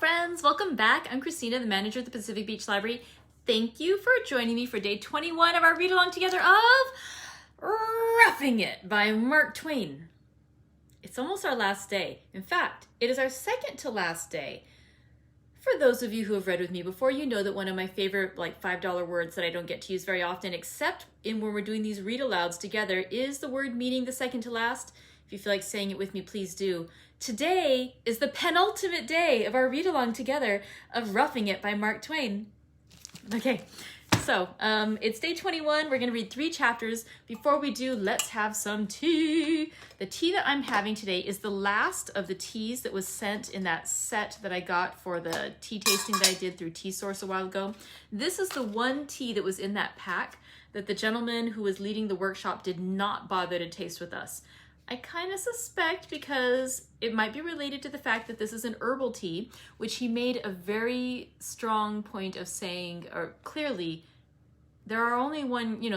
friends, welcome back. I'm Christina, the manager of the Pacific Beach Library. Thank you for joining me for day 21 of our read along together of Roughing It by Mark Twain. It's almost our last day. In fact, it is our second to last day. For those of you who have read with me before, you know that one of my favorite $5 words that I don't get to use very often, except when we're doing these read alouds together, is the word meaning the second to last. If you feel like saying it with me, please do. Today is the penultimate day of our read along together of Roughing It by Mark Twain. Okay, so it's day 21. We're going to read 3 chapters. Before we do, let's have some tea. The tea that I'm having today is the last of the teas that was sent in that set that I got for the tea tasting that I did through Tea Source a while ago. This is the one tea that was in that pack that the gentleman who was leading the workshop did not bother to taste with us. I kind of suspect because it might be related to the fact that this is an herbal tea, which he made a very strong point of saying, or clearly, there are only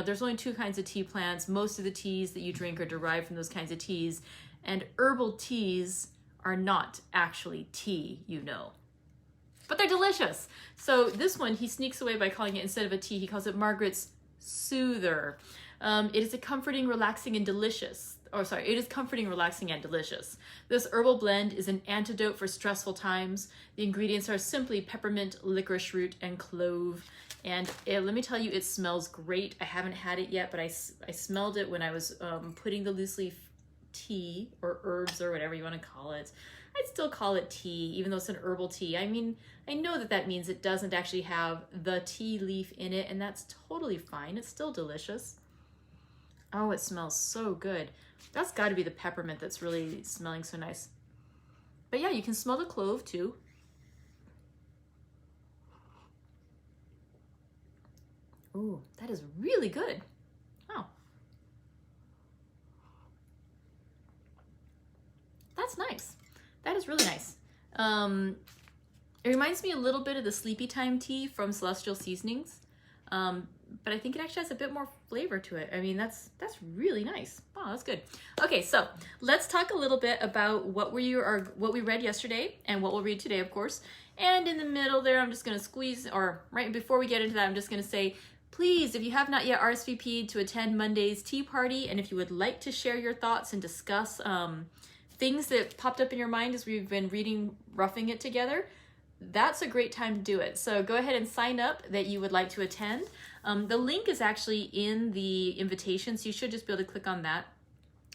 there's only 2 kinds of tea plants. Most of the teas that you drink are derived from those kinds of teas, and herbal teas are not actually tea, but they're delicious. So this one, he sneaks away by calling it, instead of a tea, he calls it Margaret's Soother. It is comforting, relaxing, and delicious. It is comforting, relaxing, and delicious. This herbal blend is an antidote for stressful times. The ingredients are simply peppermint, licorice root, and clove. And let me tell you, it smells great. I haven't had it yet, but I smelled it when I was putting the loose leaf tea, or herbs, or whatever you want to call it. I'd still call it tea, even though it's an herbal tea. I mean, I know that means it doesn't actually have the tea leaf in it, and that's totally fine. It's still delicious. Oh, it smells so good. That's got to be the peppermint that's really smelling so nice. But yeah, you can smell the clove too. Ooh, that is really good. Oh. That's nice. That is really nice. It reminds me a little bit of the Sleepy Time tea from Celestial Seasonings. But I think it actually has a bit more flavor to it. I mean, that's really nice. Wow, that's good. Okay, so let's talk a little bit about what we read yesterday and what we'll read today, of course. And in the middle there, I'm just going to squeeze, or right before we get into that, I'm just going to say, please, if you have not yet RSVP'd to attend Monday's tea party, and if you would like to share your thoughts and discuss things that popped up in your mind as we've been reading Roughing It together, that's a great time to do it. So go ahead and sign up that you would like to attend. The link is actually in the invitation, so you should just be able to click on that.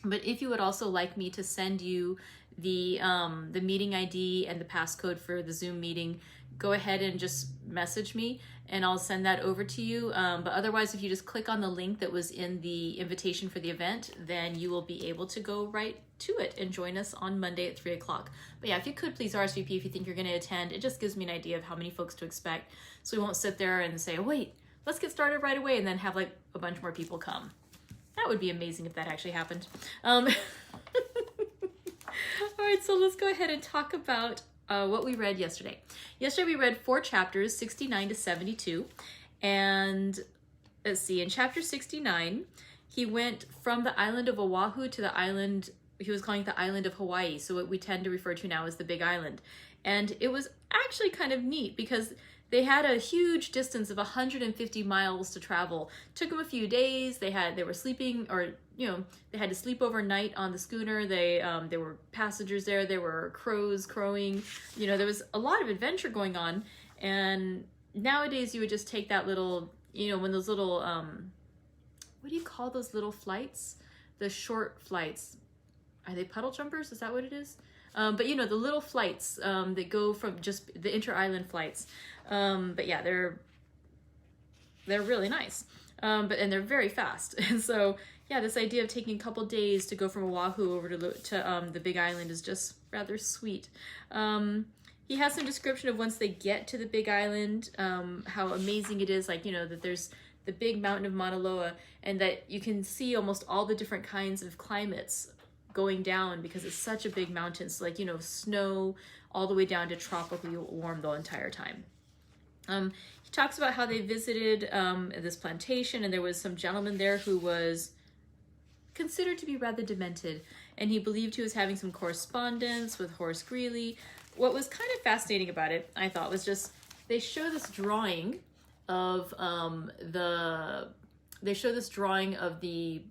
But if you would also like me to send you the meeting ID and the passcode for the Zoom meeting, go ahead and just message me and I'll send that over to you. But otherwise, if you just click on the link that was in the invitation for the event, then you will be able to go right to it and join us on Monday at 3 o'clock. But yeah, if you could please RSVP if you think you're going to attend. It just gives me an idea of how many folks to expect, so we won't sit there and say, oh, wait, let's get started right away, and then have a bunch more people come. That would be amazing if that actually happened. All right, so let's go ahead and talk about what we read yesterday. Yesterday we read 4 chapters, 69 to 72. And let's see, in chapter 69, he went from the island of Oahu to the island, he was calling it the island of Hawaii, so what we tend to refer to now as the Big Island. And it was actually kind of neat because they had a huge distance of 150 miles to travel. Took them a few days. They were sleeping, or they had to sleep overnight on the schooner. There were passengers there. There were crows crowing. There was a lot of adventure going on. And nowadays you would just take that little, when those little, what do you call those little flights? The short flights. Are they puddle jumpers? Is that what it is? But the little flights that go from just the inter-island flights. But yeah, they're really nice. And they're very fast. And so yeah, this idea of taking a couple days to go from Oahu over to the Big Island is just rather sweet. He has some description of once they get to the Big Island, how amazing it is, that there's the big mountain of Mauna Loa, and that you can see almost all the different kinds of climates going down because it's such a big mountain. So snow all the way down to tropically warm the entire time. He talks about how they visited this plantation, and there was some gentleman there who was considered to be rather demented. and he believed he was having some correspondence with Horace Greeley. What was kind of fascinating about it, I thought, was just they show this drawing of the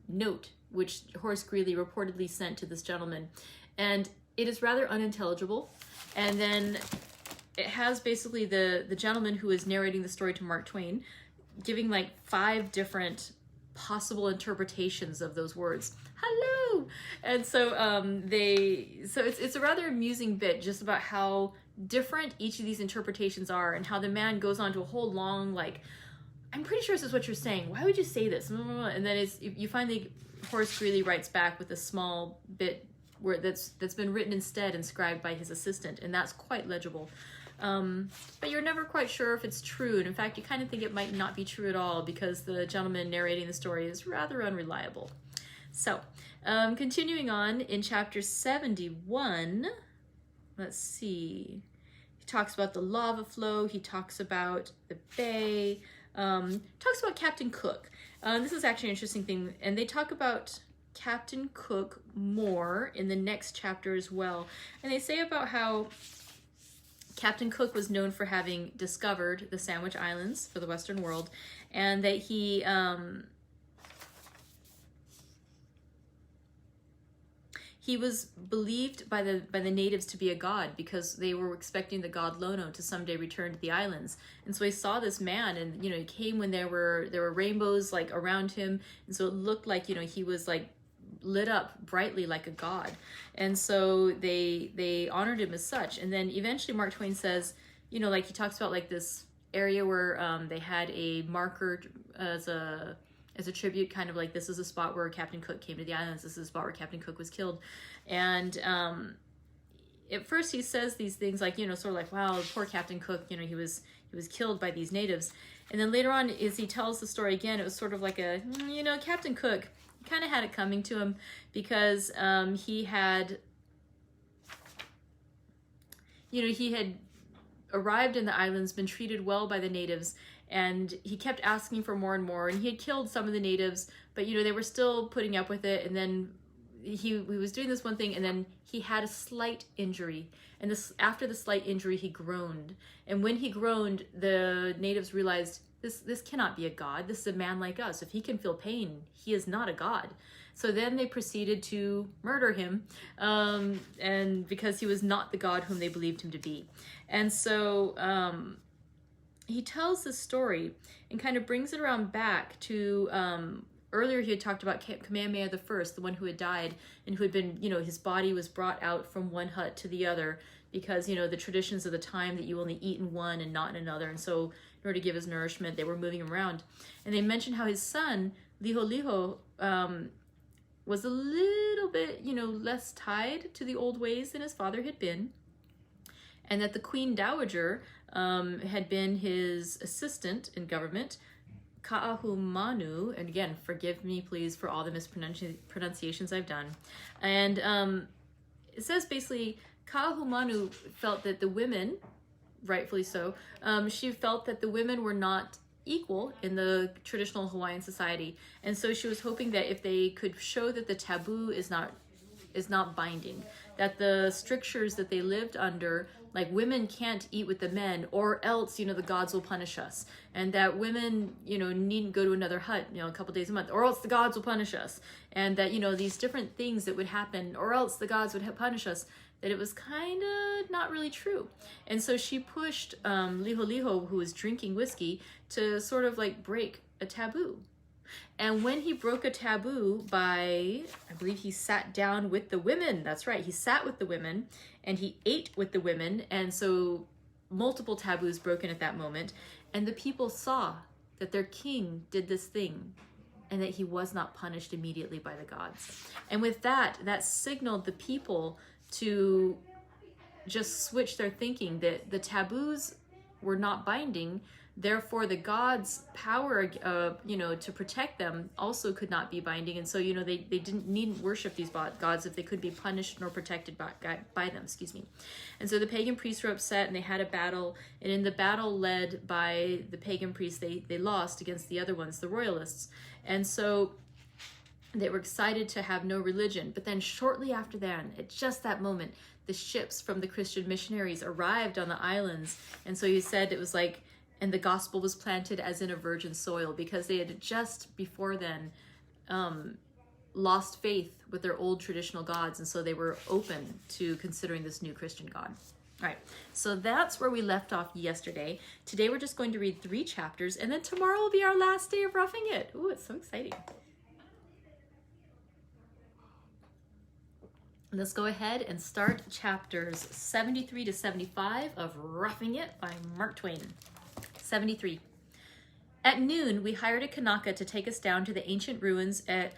note which Horace Greeley reportedly sent to this gentleman, and it is rather unintelligible. And then it has basically the gentleman who is narrating the story to Mark Twain giving like 5 different possible interpretations of those words. Hello! And so it's a rather amusing bit just about how different each of these interpretations are, and how the man goes on to a whole long, like, I'm pretty sure this is what you're saying. Why would you say this? And then you finally, Horace Greeley writes back with a small bit where that's been written instead and scribed by his assistant, and that's quite legible. But you're never quite sure if it's true, and in fact you kind of think it might not be true at all because the gentleman narrating the story is rather unreliable. So, continuing on in chapter 71, let's see, he talks about the lava flow, he talks about the bay, talks about Captain Cook. This is actually an interesting thing, and they talk about Captain Cook more in the next chapter as well. And they say about how Captain Cook was known for having discovered the Sandwich Islands for the Western world, and that he was believed by the natives to be a god because they were expecting the god Lono to someday return to the islands. And so he saw this man, and he came when there were rainbows like around him, and so it looked like he was like lit up brightly like a god. And so they honored him as such. And then eventually Mark Twain says, like he talks about like this area where they had a marker as a tribute, kind of like, this is a spot where Captain Cook came to the islands, this is a spot where Captain Cook was killed. And at first he says these things like, sort of like, wow, poor Captain Cook, he was killed by these natives. And then later on, as he tells the story again, it was sort of like a, Captain Cook kind of had it coming to him because he had arrived in the islands, been treated well by the natives, and he kept asking for more and more, and he had killed some of the natives, but they were still putting up with it. And then he was doing this one thing, and then he had a slight injury, and after the slight injury he groaned, and when he groaned, the natives realized this cannot be a god, this is a man like us. If he can feel pain, he is not a god. So then they proceeded to murder him, and because he was not the god whom they believed him to be. And so he tells this story and kind of brings it around back to earlier he had talked about Kamehameha I, the one who had died and who had been, his body was brought out from one hut to the other because, the traditions of the time that you only eat in one and not in another. And so in order to give his nourishment, they were moving him around. And they mentioned how his son, Liho, was a little bit, less tied to the old ways than his father had been. And that the Queen Dowager had been his assistant in government, Kaahumanu, and again, forgive me please for all the mispronunciations I've done. And it says basically, Kaahumanu felt that the women, rightfully so, she felt that the women were not equal in the traditional Hawaiian society. And so she was hoping that if they could show that the taboo is not binding, that the strictures that they lived under, like women can't eat with the men or else, the gods will punish us. And that women, needn't go to another hut, a couple days a month, or else the gods will punish us. And that, these different things that would happen, or else the gods would punish us, that it was kind of not really true. And so she pushed Liho, who was drinking whiskey, to sort of like break a taboo. And when he broke a taboo by, I believe he sat down with the women. That's right, he sat with the women and he ate with the women. And so multiple taboos broken at that moment. And the people saw that their king did this thing and that he was not punished immediately by the gods. And with that signaled the people to just switch their thinking, that the taboos were not binding. Therefore, the gods' power, to protect them also could not be binding. And so, they needn't worship these gods if they could be punished nor protected by them, And so the pagan priests were upset and they had a battle. And in the battle led by the pagan priests, they lost against the other ones, the royalists. And so They were excited to have no religion, but then shortly after that, at just that moment, the ships from the Christian missionaries arrived on the islands. And so he said it was like, and the gospel was planted as in a virgin soil, because they had just before then lost faith with their old traditional gods. And so they were open to considering this new Christian God. All right, so that's where we left off yesterday. Today we're just going to read 3 chapters, and then tomorrow will be our last day of Roughing It. Ooh, it's so exciting. Let's go ahead and start chapters 73 to 75 of Roughing It by Mark Twain. 73. At noon, we hired a Kanaka to take us down to the ancient ruins at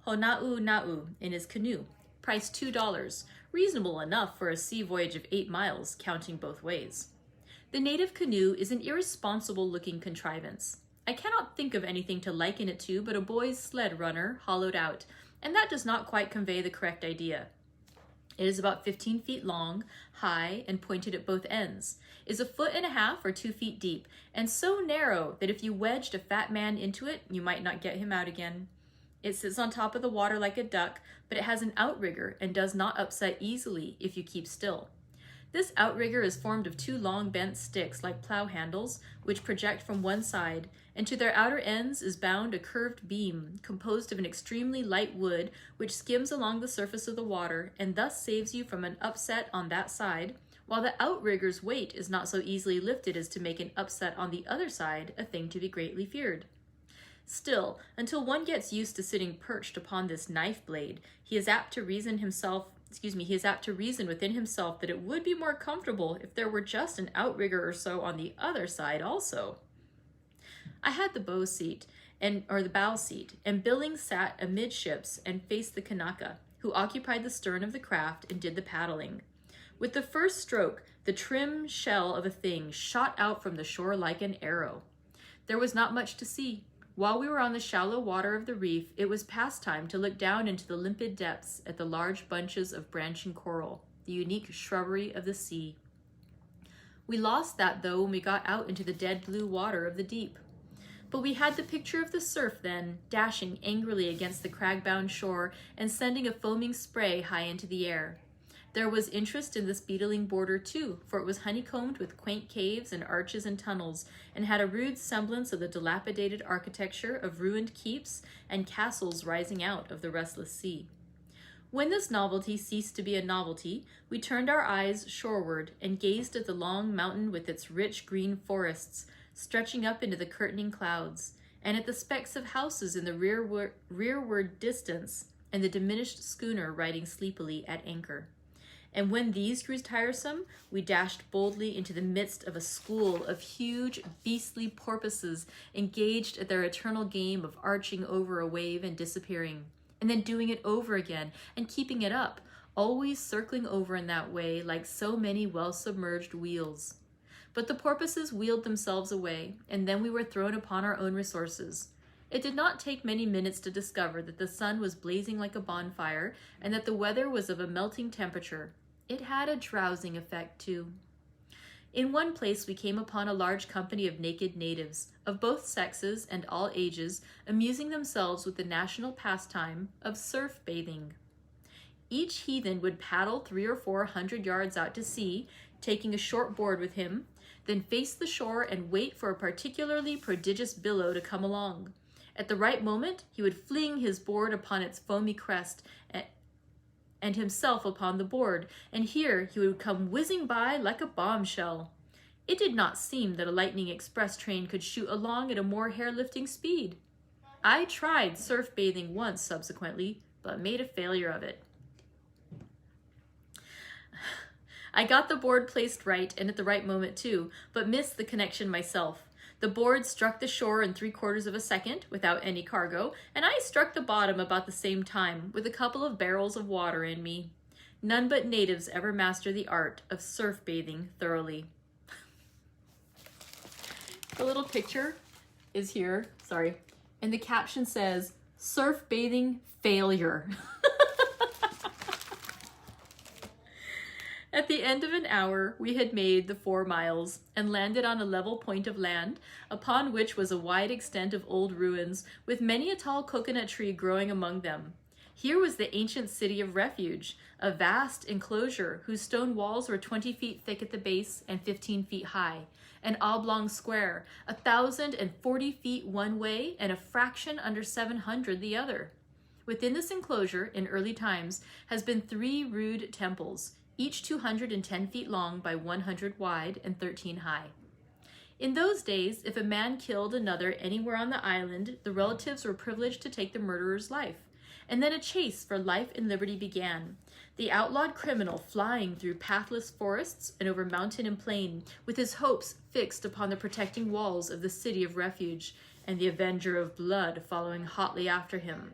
Hona'u in his canoe. Price $2, reasonable enough for a sea voyage of 8 miles, counting both ways. The native canoe is an irresponsible-looking contrivance. I cannot think of anything to liken it to but a boy's sled runner hollowed out, and that does not quite convey the correct idea. It is about 15 feet long, high, and pointed at both ends, is 1.5 feet or 2 feet deep, and so narrow that if you wedged a fat man into it, you might not get him out again. It sits on top of the water like a duck, but it has an outrigger and does not upset easily if you keep still. This outrigger is formed of 2 long bent sticks like plow handles, which project from one side, and to their outer ends is bound a curved beam composed of an extremely light wood which skims along the surface of the water and thus saves you from an upset on that side, while the outrigger's weight is not so easily lifted as to make an upset on the other side a thing to be greatly feared. Still, until one gets used to sitting perched upon this knife blade, he is apt to reason within himself that it would be more comfortable if there were just an outrigger or so on the other side also. I had the bow seat, the bow seat, and Billings sat amidships and faced the Kanaka, who occupied the stern of the craft and did the paddling. With the first stroke, the trim shell of a thing shot out from the shore like an arrow. There was not much to see. While we were on the shallow water of the reef, it was pastime to look down into the limpid depths at the large bunches of branching coral, the unique shrubbery of the sea. We lost that, though, when we got out into the dead blue water of the deep. But we had the picture of the surf then, dashing angrily against the crag-bound shore and sending a foaming spray high into the air. There was interest in this beetling border, too, for it was honeycombed with quaint caves and arches and tunnels, and had a rude semblance of the dilapidated architecture of ruined keeps and castles rising out of the restless sea. When this novelty ceased to be a novelty, we turned our eyes shoreward and gazed at the long mountain with its rich green forests, stretching up into the curtaining clouds, and at the specks of houses in the rearward distance, and the diminished schooner riding sleepily at anchor. And when these grew tiresome, we dashed boldly into the midst of a school of huge, beastly porpoises engaged at their eternal game of arching over a wave and disappearing, and then doing it over again and keeping it up, always circling over in that way like so many well-submerged wheels. But the porpoises wheeled themselves away, and then we were thrown upon our own resources. It did not take many minutes to discover that the sun was blazing like a bonfire and that the weather was of a melting temperature. It had a drowsing effect, too. In one place we came upon a large company of naked natives, of both sexes and all ages, amusing themselves with the national pastime of surf bathing. Each heathen would paddle 300 or 400 yards out to sea, taking a short board with him, then face the shore and wait for a particularly prodigious billow to come along. At the right moment, he would fling his board upon its foamy crest and himself upon the board, and here he would come whizzing by like a bombshell. It did not seem that a lightning express train could shoot along at a more hair-lifting speed. I tried surf bathing once subsequently, but made a failure of it. I got the board placed right and at the right moment too, but missed the connection myself. The board struck the shore in 3/4 seconds without any cargo, and I struck the bottom about the same time with a couple of barrels of water in me. None but natives ever master the art of surf bathing thoroughly. The little picture is here, and the caption says, "Surf bathing failure." At the end of an hour, we had made the 4 miles and landed on a level point of land, upon which was a wide extent of old ruins, with many a tall coconut tree growing among them. Here was the ancient city of refuge, a vast enclosure whose stone walls were 20 feet thick at the base and 15 feet high, an oblong square, 1,040 feet one way and a fraction under 700 the other. Within this enclosure, in early times, has been 3 rude temples, each 210 feet long by 100 wide and 13 high. In those days, if a man killed another anywhere on the island, the relatives were privileged to take the murderer's life, and then a chase for life and liberty began, the outlawed criminal flying through pathless forests and over mountain and plain, with his hopes fixed upon the protecting walls of the city of refuge, and the avenger of blood following hotly after him.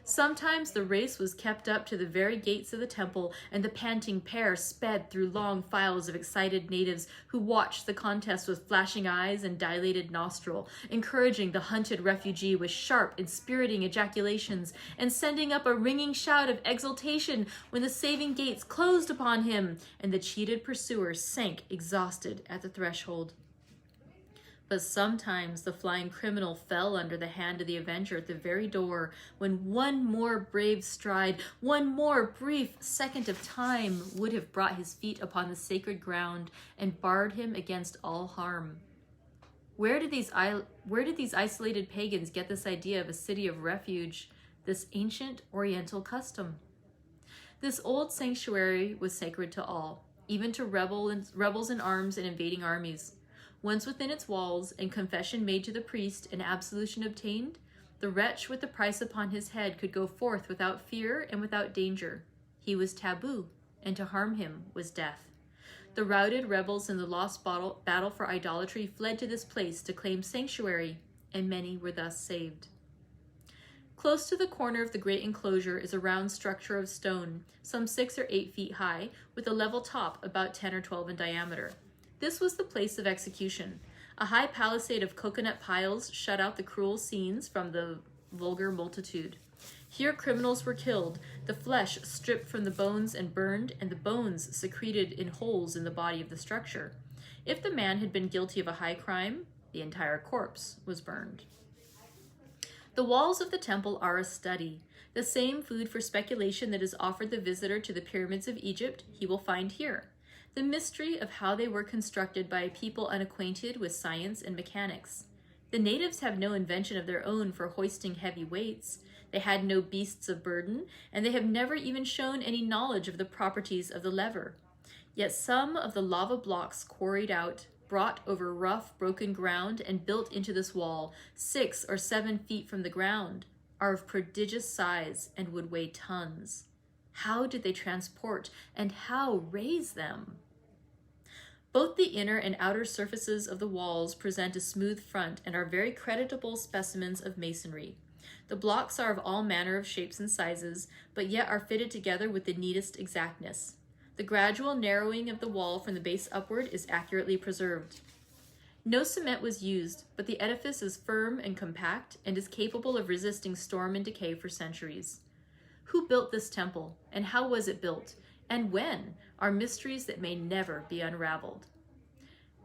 Sometimes the race was kept up to the very gates of the temple, and the panting pair sped through long files of excited natives who watched the contest with flashing eyes and dilated nostril, encouraging the hunted refugee with sharp, inspiriting ejaculations, and sending up a ringing shout of exultation when the saving gates closed upon him, and the cheated pursuer sank exhausted at the threshold. But sometimes the flying criminal fell under the hand of the avenger at the very door, when one more brave stride, one more brief second of time would have brought his feet upon the sacred ground and barred him against all harm. Where did these isolated pagans get this idea of a city of refuge, this ancient Oriental custom? This old sanctuary was sacred to all, even to rebels in arms and invading armies. Once within its walls, and confession made to the priest and absolution obtained, the wretch with the price upon his head could go forth without fear and without danger. He was taboo, and to harm him was death. The routed rebels in the lost battle for idolatry fled to this place to claim sanctuary, and many were thus saved. Close to the corner of the great enclosure is a round structure of stone, some 6 or 8 feet high, with a level top about 10 or 12 in diameter. This was the place of execution. A high palisade of coconut piles shut out the cruel scenes from the vulgar multitude. Here criminals were killed, the flesh stripped from the bones and burned, and the bones secreted in holes in the body of the structure. If the man had been guilty of a high crime, the entire corpse was burned. The walls of the temple are a study. The same food for speculation that is offered the visitor to the pyramids of Egypt, he will find here. The mystery of how they were constructed by a people unacquainted with science and mechanics. The natives have no invention of their own for hoisting heavy weights. They had no beasts of burden, and they have never even shown any knowledge of the properties of the lever. Yet some of the lava blocks quarried out, brought over rough, broken ground, and built into this wall, 6 or 7 feet from the ground, are of prodigious size and would weigh tons. How did they transport and how raise them? Both the inner and outer surfaces of the walls present a smooth front and are very creditable specimens of masonry. The blocks are of all manner of shapes and sizes, but yet are fitted together with the neatest exactness. The gradual narrowing of the wall from the base upward is accurately preserved. No cement was used, but the edifice is firm and compact and is capable of resisting storm and decay for centuries. Who built this temple, and how was it built, and when, are mysteries that may never be unraveled.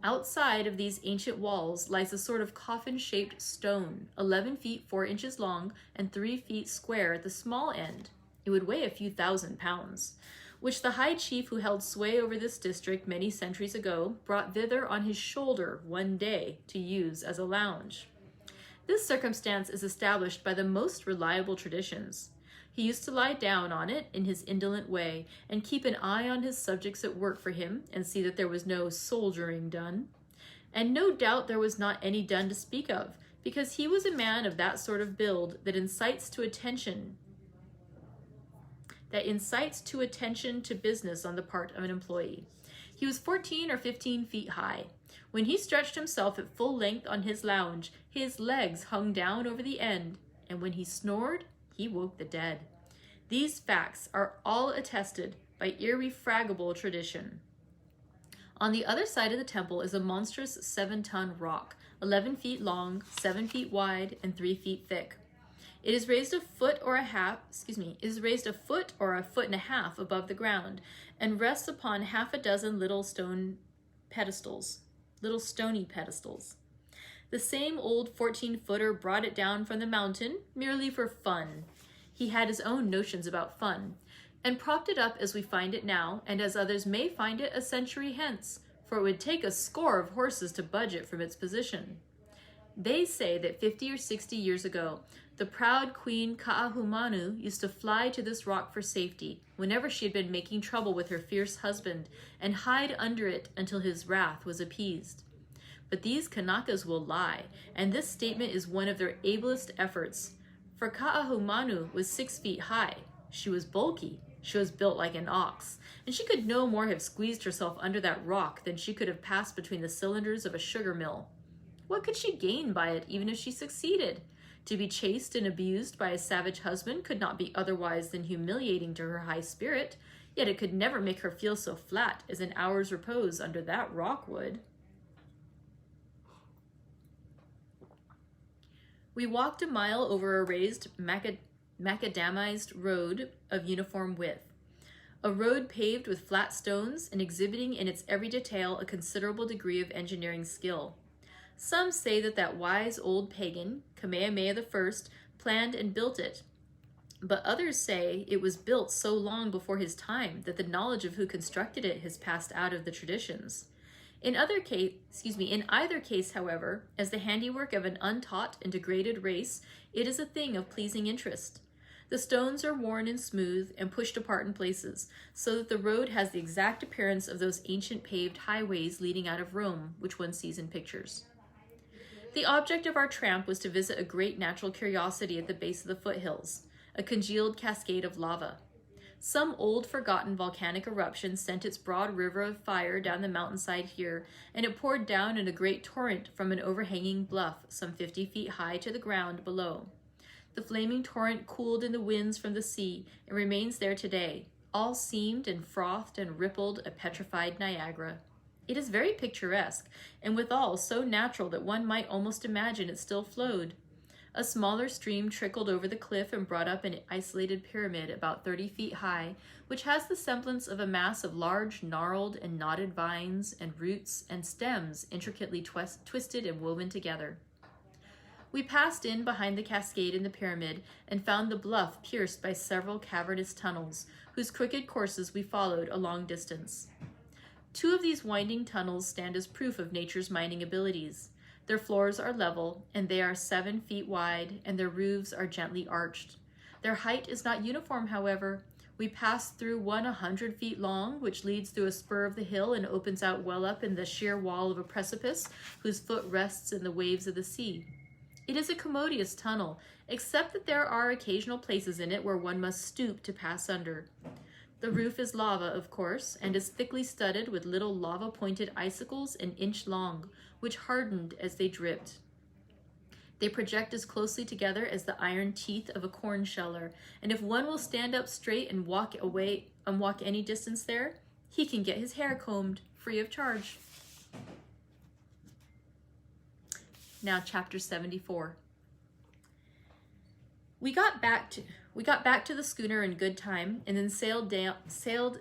Outside of these ancient walls lies a sort of coffin-shaped stone, 11 feet 4 inches long and 3 feet square at the small end. It would weigh a few thousand pounds, which the high chief who held sway over this district many centuries ago brought thither on his shoulder one day to use as a lounge. This circumstance is established by the most reliable traditions. He used to lie down on it in his indolent way and keep an eye on his subjects at work for him and see that there was no soldiering done. And no doubt there was not any done to speak of, because he was a man of that sort of build that incites to attention to business on the part of an employee. He was 14 or 15 feet high. When he stretched himself at full length on his lounge, his legs hung down over the end, and when he snored, he woke the dead. These facts are all attested by irrefragable tradition. On the other side of the temple is a monstrous 7-ton rock, 11 feet long, 7 feet wide, and 3 feet thick. It is raised a foot or a half, it is raised a foot or a foot and a half above the ground and rests upon half a dozen little stony pedestals. The same old 14-footer brought it down from the mountain merely for fun. He had his own notions about fun, and propped it up as we find it now, and as others may find it a century hence, for it would take a score of horses to budge it from its position. They say that 50 or 60 years ago, the proud queen Kaahumanu used to fly to this rock for safety whenever she had been making trouble with her fierce husband, and hide under it until his wrath was appeased. But these Kanakas will lie, and this statement is one of their ablest efforts. For Kaahumanu was 6 feet high. She was bulky. She was built like an ox, and she could no more have squeezed herself under that rock than she could have passed between the cylinders of a sugar mill. What could she gain by it, even if she succeeded? To be chased and abused by a savage husband could not be otherwise than humiliating to her high spirit, yet it could never make her feel so flat as an hour's repose under that rock would. We walked a mile over a raised macadamized road of uniform width, a road paved with flat stones and exhibiting in its every detail a considerable degree of engineering skill. Some say that wise old pagan, Kamehameha I, planned and built it, but others say it was built so long before his time that the knowledge of who constructed it has passed out of the traditions. In either case, however, as the handiwork of an untaught and degraded race, it is a thing of pleasing interest. The stones are worn and smooth and pushed apart in places, so that the road has the exact appearance of those ancient paved highways leading out of Rome, which one sees in pictures. The object of our tramp was to visit a great natural curiosity at the base of the foothills, a congealed cascade of lava. Some old forgotten volcanic eruption sent its broad river of fire down the mountainside here, and it poured down in a great torrent from an overhanging bluff some 50 feet high to the ground below. The flaming torrent cooled in the winds from the sea and remains there today, all seamed and frothed and rippled a petrified Niagara. It is very picturesque, and withal so natural that one might almost imagine it still flowed. A smaller stream trickled over the cliff and brought up an isolated pyramid about 30 feet high, which has the semblance of a mass of large gnarled and knotted vines and roots and stems intricately twisted and woven together. We passed in behind the cascade in the pyramid and found the bluff pierced by several cavernous tunnels, whose crooked courses we followed a long distance. 2 of these winding tunnels stand as proof of nature's mining abilities. Their floors are level, and they are 7 feet wide, and their roofs are gently arched. Their height is not uniform, however. We passed through one 100 feet long, which leads through a spur of the hill and opens out well up in the sheer wall of a precipice whose foot rests in the waves of the sea. It is a commodious tunnel, except that there are occasional places in it where one must stoop to pass under. The roof is lava, of course, and is thickly studded with little lava-pointed icicles an inch long, which hardened as they dripped. They project as closely together as the iron teeth of a corn sheller, and if one will stand up straight and walk any distance there, he can get his hair combed free of charge. Now, chapter 74. We got back to the schooner in good time, and then sailed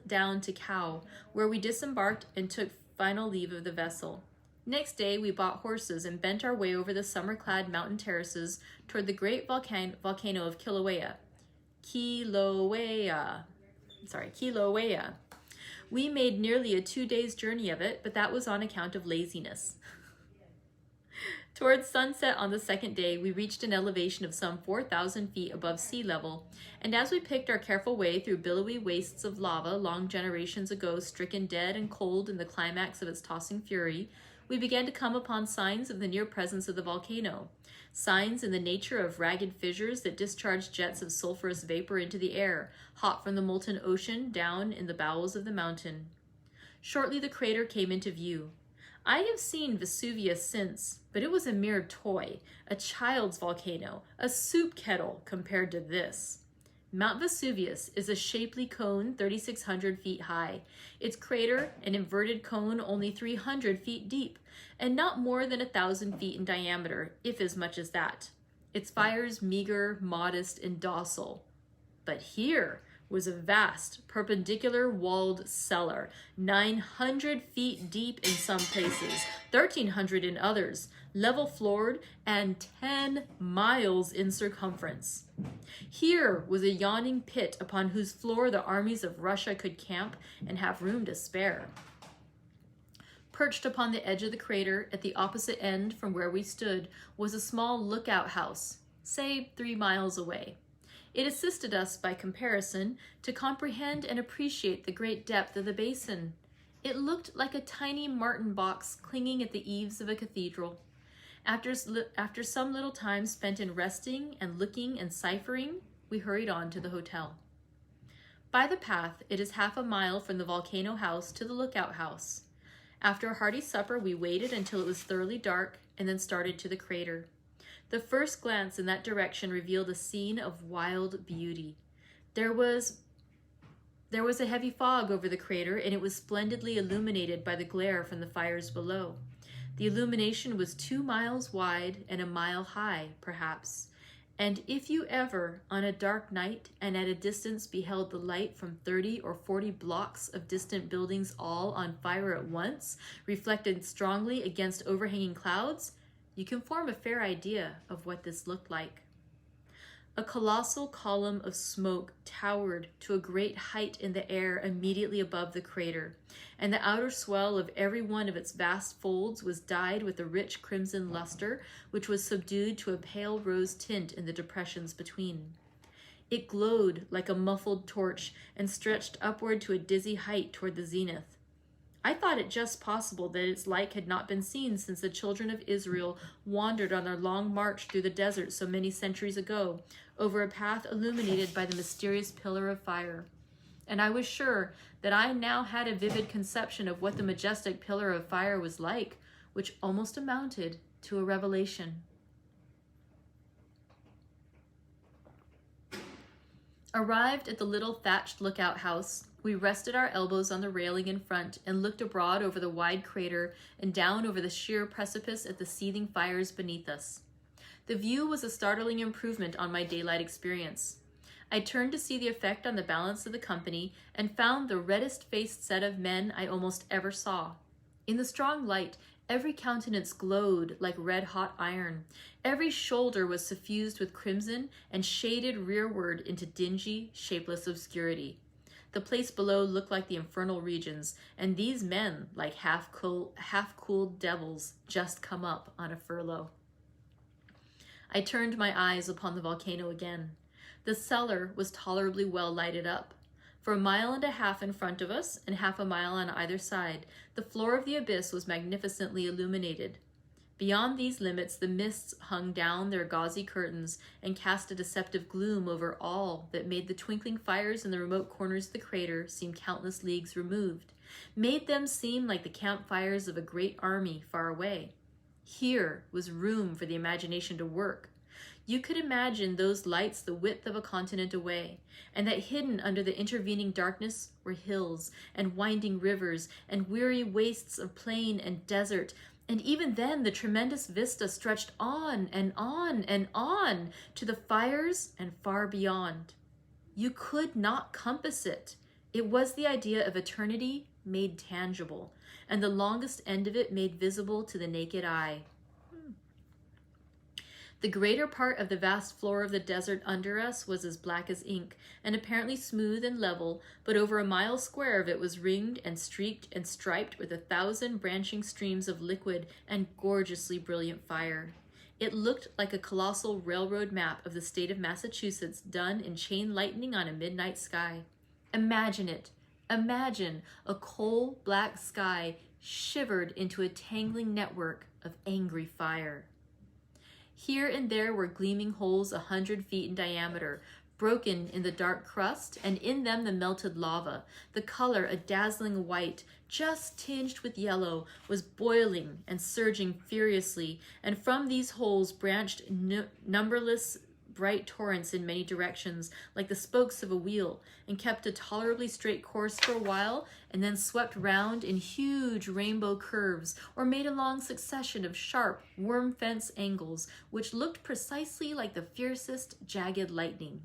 down to Kau, where we disembarked and took final leave of the vessel. Next day, we bought horses and bent our way over the summer-clad mountain terraces toward the great volcano of Kilauea. We made nearly a 2 days' journey of it, but that was on account of laziness. Towards sunset on the second day, we reached an elevation of some 4,000 feet above sea level, and as we picked our careful way through billowy wastes of lava long generations ago stricken dead and cold in the climax of its tossing fury, we began to come upon signs of the near presence of the volcano, signs in the nature of ragged fissures that discharged jets of sulfurous vapor into the air, hot from the molten ocean down in the bowels of the mountain. Shortly the crater came into view. I have seen Vesuvius since, but it was a mere toy, a child's volcano, a soup kettle compared to this. Mount Vesuvius is a shapely cone 3,600 feet high, its crater an inverted cone only 300 feet deep, and not more than 1,000 feet in diameter, if as much as that. its fires meager, modest, and docile. But here was a vast, perpendicular walled cellar, 900 feet deep in some places, 1,300 in others, level floored, and 10 miles in circumference. Here was a yawning pit upon whose floor the armies of Russia could camp and have room to spare. Perched upon the edge of the crater at the opposite end from where we stood was a small lookout house, say 3 miles away. It assisted us, by comparison, to comprehend and appreciate the great depth of the basin. It looked like a tiny martin box clinging at the eaves of a cathedral. After some little time spent in resting and looking and ciphering, we hurried on to the hotel. By the path, it is 1/2 mile from the volcano house to the lookout house. After a hearty supper, we waited until it was thoroughly dark and then started to the crater. The first glance in that direction revealed a scene of wild beauty. There was a heavy fog over the crater, and it was splendidly illuminated by the glare from the fires below. The illumination was 2 miles wide and 1 mile high, perhaps. And if you ever, on a dark night and at a distance, beheld the light from 30 or 40 blocks of distant buildings all on fire at once, reflected strongly against overhanging clouds, you can form a fair idea of what this looked like. A colossal column of smoke towered to a great height in the air immediately above the crater, and the outer swell of every one of its vast folds was dyed with a rich crimson luster, which was subdued to a pale rose tint in the depressions between. It glowed like a muffled torch and stretched upward to a dizzy height toward the zenith. I thought it just possible that its like had not been seen since the children of Israel wandered on their long march through the desert so many centuries ago, over a path illuminated by the mysterious pillar of fire. And I was sure that I now had a vivid conception of what the majestic pillar of fire was like, which almost amounted to a revelation. Arrived at the little thatched lookout house, we rested our elbows on the railing in front and looked abroad over the wide crater and down over the sheer precipice at the seething fires beneath us. The view was a startling improvement on my daylight experience. I turned to see the effect on the balance of the company and found the reddest-faced set of men I almost ever saw. In the strong light, every countenance glowed like red-hot iron. Every shoulder was suffused with crimson and shaded rearward into dingy, shapeless obscurity. The place below looked like the infernal regions, and these men like half-cooled devils just come up on a furlough. I turned my eyes upon the volcano again. The cellar was tolerably well lighted up. For 1.5 miles in front of us and 1/2 mile on either side, the floor of the abyss was magnificently illuminated. Beyond these limits, the mists hung down their gauzy curtains and cast a deceptive gloom over all that made the twinkling fires in the remote corners of the crater seem countless leagues removed, made them seem like the campfires of a great army far away. Here was room for the imagination to work. You could imagine those lights the width of a continent away, and that hidden under the intervening darkness were hills and winding rivers and weary wastes of plain and desert, and even then the tremendous vista stretched on and on and on to the fires and far beyond. You could not compass it. It was the idea of eternity made tangible, and the longest end of it made visible to the naked eye. The greater part of the vast floor of the desert under us was as black as ink, and apparently smooth and level, but over 1 mile square of it was ringed and streaked and striped with 1,000 branching streams of liquid and gorgeously brilliant fire. It looked like a colossal railroad map of the state of Massachusetts done in chain lightning on a midnight sky. Imagine it. Imagine a coal-black sky shivered into a tangling network of angry fire. Here and there were gleaming holes 100 feet in diameter, broken in the dark crust, and in them the melted lava. The color, a dazzling white, just tinged with yellow, was boiling and surging furiously, and from these holes branched numberless bright torrents in many directions, like the spokes of a wheel, and kept a tolerably straight course for a while, and then swept round in huge rainbow curves, or made a long succession of sharp, worm-fence angles, which looked precisely like the fiercest jagged lightning.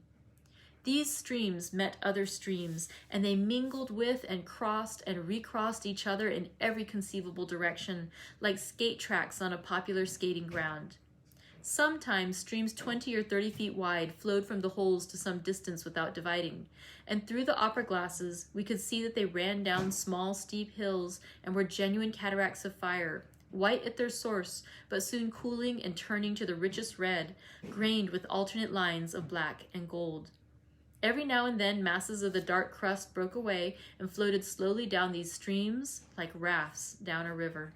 These streams met other streams, and they mingled with and crossed and recrossed each other in every conceivable direction, like skate tracks on a popular skating ground. Sometimes streams 20 or 30 feet wide flowed from the holes to some distance without dividing, and through the opera glasses we could see that they ran down small, steep hills and were genuine cataracts of fire, white at their source, but soon cooling and turning to the richest red, grained with alternate lines of black and gold. Every now and then masses of the dark crust broke away and floated slowly down these streams like rafts down a river.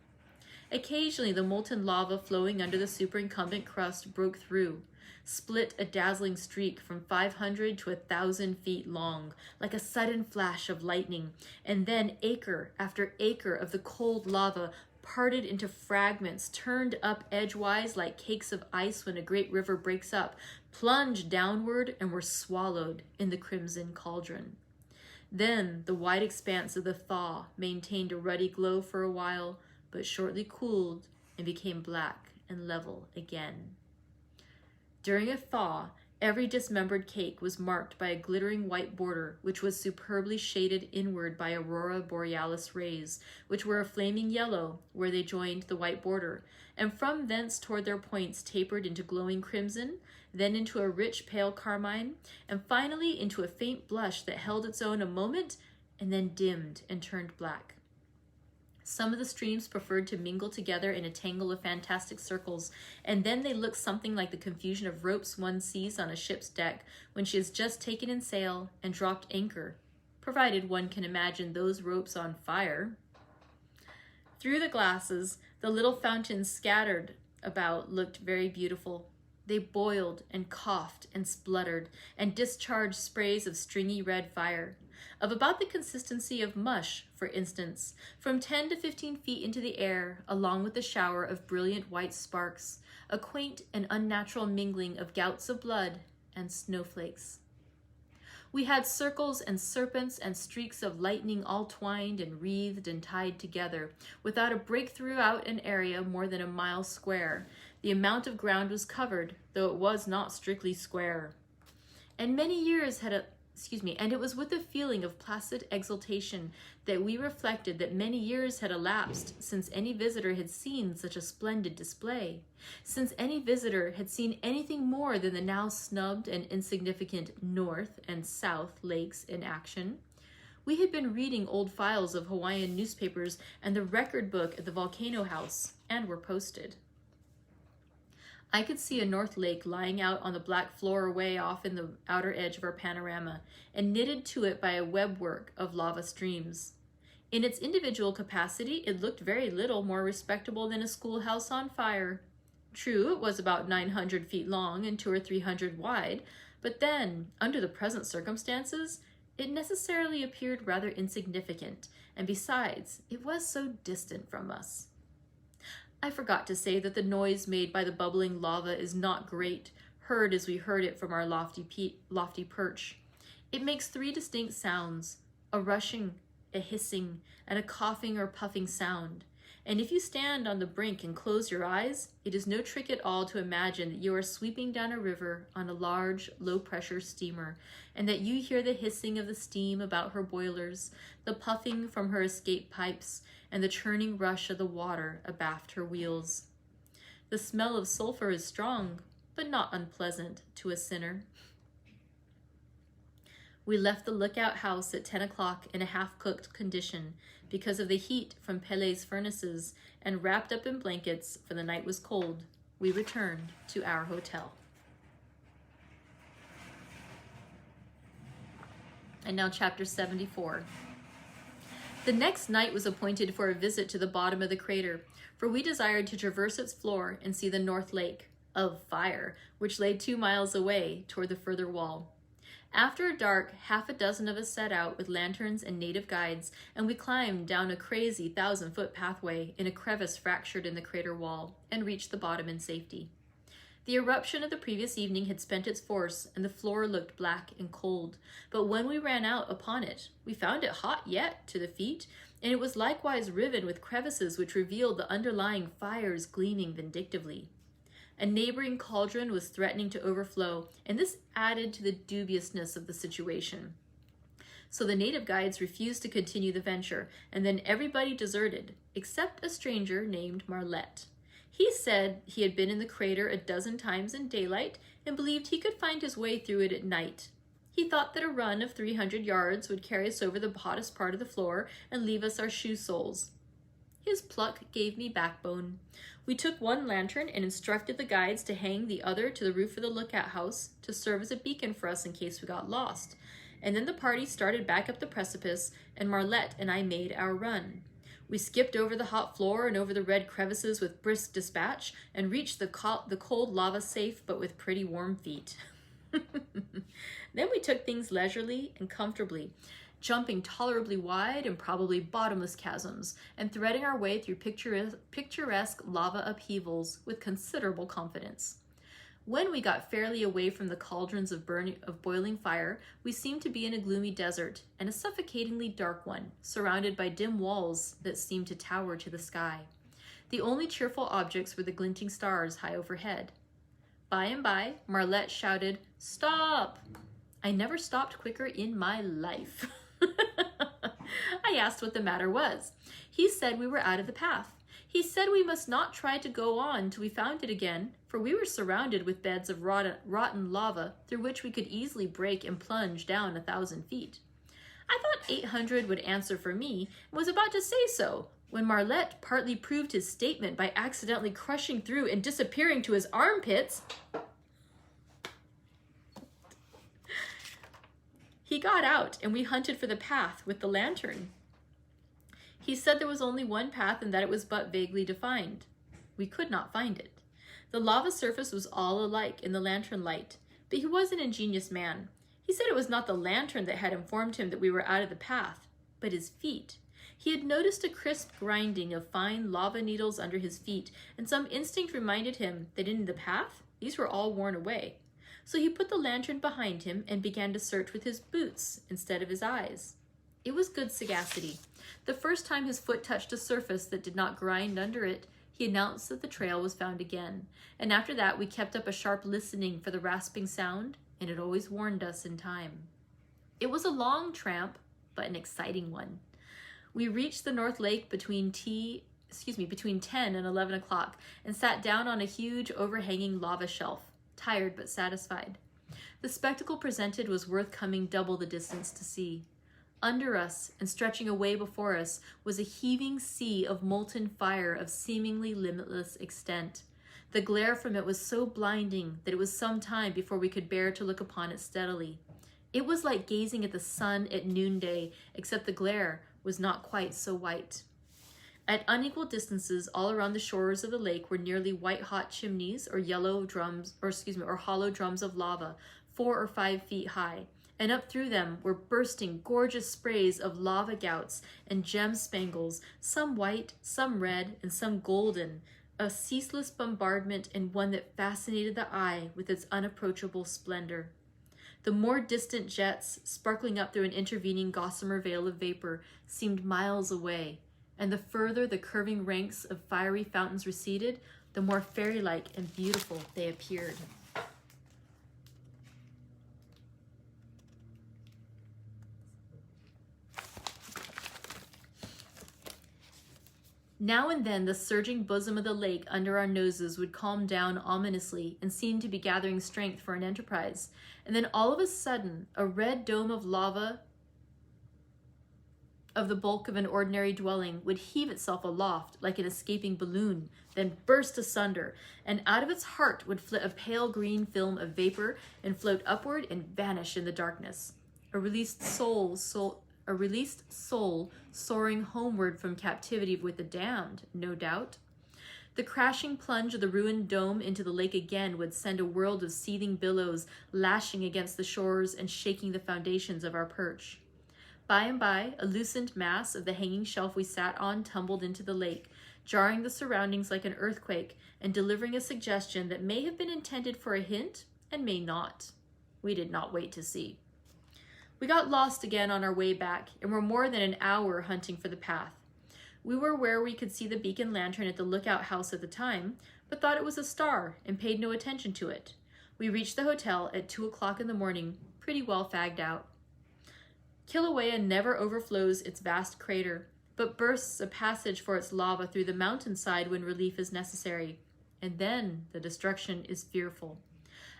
Occasionally the molten lava flowing under the superincumbent crust broke through, split a dazzling streak from 500 to 1,000 feet long, like a sudden flash of lightning, and then acre after acre of the cold lava parted into fragments, turned up edgewise like cakes of ice when a great river breaks up, plunged downward, and were swallowed in the crimson cauldron. Then the wide expanse of the thaw maintained a ruddy glow for a while, but shortly cooled and became black and level again. During a thaw, every dismembered cake was marked by a glittering white border, which was superbly shaded inward by aurora borealis rays, which were a flaming yellow where they joined the white border, and from thence toward their points tapered into glowing crimson, then into a rich pale carmine, and finally into a faint blush that held its own a moment and then dimmed and turned black. Some of the streams preferred to mingle together in a tangle of fantastic circles, and then they looked something like the confusion of ropes one sees on a ship's deck when she has just taken in sail and dropped anchor, provided one can imagine those ropes on fire. Through the glasses, the little fountains scattered about looked very beautiful. They boiled and coughed and spluttered and discharged sprays of stringy red fire, of about the consistency of mush, for instance, from 10 to 15 feet into the air, along with a shower of brilliant white sparks, a quaint and unnatural mingling of gouts of blood and snowflakes. We had circles and serpents and streaks of lightning all twined and wreathed and tied together, without a break throughout an area more than a mile square. The amount of ground was covered, though it was not strictly square. And it was with a feeling of placid exultation that we reflected that many years had elapsed since any visitor had seen such a splendid display, since any visitor had seen anything more than the now snubbed and insignificant North and South lakes in action. We had been reading old files of Hawaiian newspapers and the record book at the Volcano House, and were posted. I could see a North Lake lying out on the black floor away off in the outer edge of our panorama, and knitted to it by a webwork of lava streams. In its individual capacity, it looked very little more respectable than a schoolhouse on fire. True, it was about 900 feet long and 200 or 300 wide, but then, under the present circumstances, it necessarily appeared rather insignificant, and besides, it was so distant from us. I forgot to say that the noise made by the bubbling lava is not great, heard as we heard it from our lofty perch. It makes 3 distinct sounds, a rushing, a hissing, and a coughing or puffing sound. And if you stand on the brink and close your eyes, it is no trick at all to imagine that you are sweeping down a river on a large, low-pressure steamer, and that you hear the hissing of the steam about her boilers, the puffing from her escape pipes, and the churning rush of the water abaft her wheels. The smell of sulfur is strong, but not unpleasant to a sinner. We left the lookout house at 10 o'clock in a half-cooked condition because of the heat from Pele's furnaces, and wrapped up in blankets, for the night was cold, we returned to our hotel. And now chapter 74. The next night was appointed for a visit to the bottom of the crater, for we desired to traverse its floor and see the North Lake of fire, which lay 2 miles away toward the further wall. After dark, 6 of us set out with lanterns and native guides, and we climbed down a crazy 1,000-foot pathway in a crevice fractured in the crater wall, and reached the bottom in safety. The eruption of the previous evening had spent its force, and the floor looked black and cold. But when we ran out upon it, we found it hot yet to the feet, and it was likewise riven with crevices which revealed the underlying fires gleaming vindictively. A neighboring cauldron was threatening to overflow, and this added to the dubiousness of the situation. So the native guides refused to continue the venture, and then everybody deserted, except a stranger named Marlette. He said he had been in the crater a dozen times in daylight and believed he could find his way through it at night. He thought that a run of 300 yards would carry us over the hottest part of the floor and leave us our shoe soles. His pluck gave me backbone. We took one lantern and instructed the guides to hang the other to the roof of the lookout house to serve as a beacon for us in case we got lost. And then the party started back up the precipice, and Marlette and I made our run. We skipped over the hot floor and over the red crevices with brisk dispatch and reached the cold lava safe, but with pretty warm feet. Then we took things leisurely and comfortably, jumping tolerably wide and probably bottomless chasms, and threading our way through picturesque lava upheavals with considerable confidence. When we got fairly away from the cauldrons of boiling fire, we seemed to be in a gloomy desert, and a suffocatingly dark one, surrounded by dim walls that seemed to tower to the sky. The only cheerful objects were the glinting stars high overhead. By and by, Marlette shouted, "Stop!" I never stopped quicker in my life. I asked what the matter was. He said we were out of the path. He said we must not try to go on till we found it again, for we were surrounded with beds of rotten lava through which we could easily break and plunge down 1,000 feet. I thought 800 would answer for me and was about to say so, when Marlette partly proved his statement by accidentally crushing through and disappearing to his armpits. He got out, and we hunted for the path with the lantern. He said there was only one path and that it was but vaguely defined. We could not find it. The lava surface was all alike in the lantern light, but he was an ingenious man. He said it was not the lantern that had informed him that we were out of the path, but his feet. He had noticed a crisp grinding of fine lava needles under his feet, and some instinct reminded him that in the path, these were all worn away. So he put the lantern behind him and began to search with his boots instead of his eyes. It was good sagacity. The first time his foot touched a surface that did not grind under it, he announced that the trail was found again, and after that we kept up a sharp listening for the rasping sound, and it always warned us in time. It was a long tramp, but an exciting one. We reached the North Lake between 10 and 11 o'clock and sat down on a huge overhanging lava shelf, tired but satisfied. The spectacle presented was worth coming double the distance to see. Under us and stretching away before us was a heaving sea of molten fire of seemingly limitless extent. The glare from it was so blinding that it was some time before we could bear to look upon it steadily. It was like gazing at the sun at noonday, except the glare was not quite so white. At unequal distances all around the shores of the lake were nearly white-hot chimneys or hollow drums of lava, 4 or 5 feet high, and up through them were bursting gorgeous sprays of lava gouts and gem spangles, some white, some red, and some golden, a ceaseless bombardment and one that fascinated the eye with its unapproachable splendor. The more distant jets, sparkling up through an intervening gossamer veil of vapor, seemed miles away, and the further the curving ranks of fiery fountains receded, the more fairy-like and beautiful they appeared. Now and then the surging bosom of the lake under our noses would calm down ominously and seem to be gathering strength for an enterprise, and then all of a sudden a red dome of lava of the bulk of an ordinary dwelling would heave itself aloft like an escaping balloon, then burst asunder, and out of its heart would flit a pale green film of vapor and float upward and vanish in the darkness. A released soul soaring homeward from captivity with the damned, no doubt. The crashing plunge of the ruined dome into the lake again would send a world of seething billows lashing against the shores and shaking the foundations of our perch. By and by, a loosened mass of the hanging shelf we sat on tumbled into the lake, jarring the surroundings like an earthquake and delivering a suggestion that may have been intended for a hint and may not. We did not wait to see. We got lost again on our way back and were more than an hour hunting for the path. We were where we could see the beacon lantern at the lookout house at the time, but thought it was a star and paid no attention to it. We reached the hotel at 2 o'clock in the morning, pretty well fagged out. Kilauea never overflows its vast crater, but bursts a passage for its lava through the mountainside when relief is necessary. And then the destruction is fearful.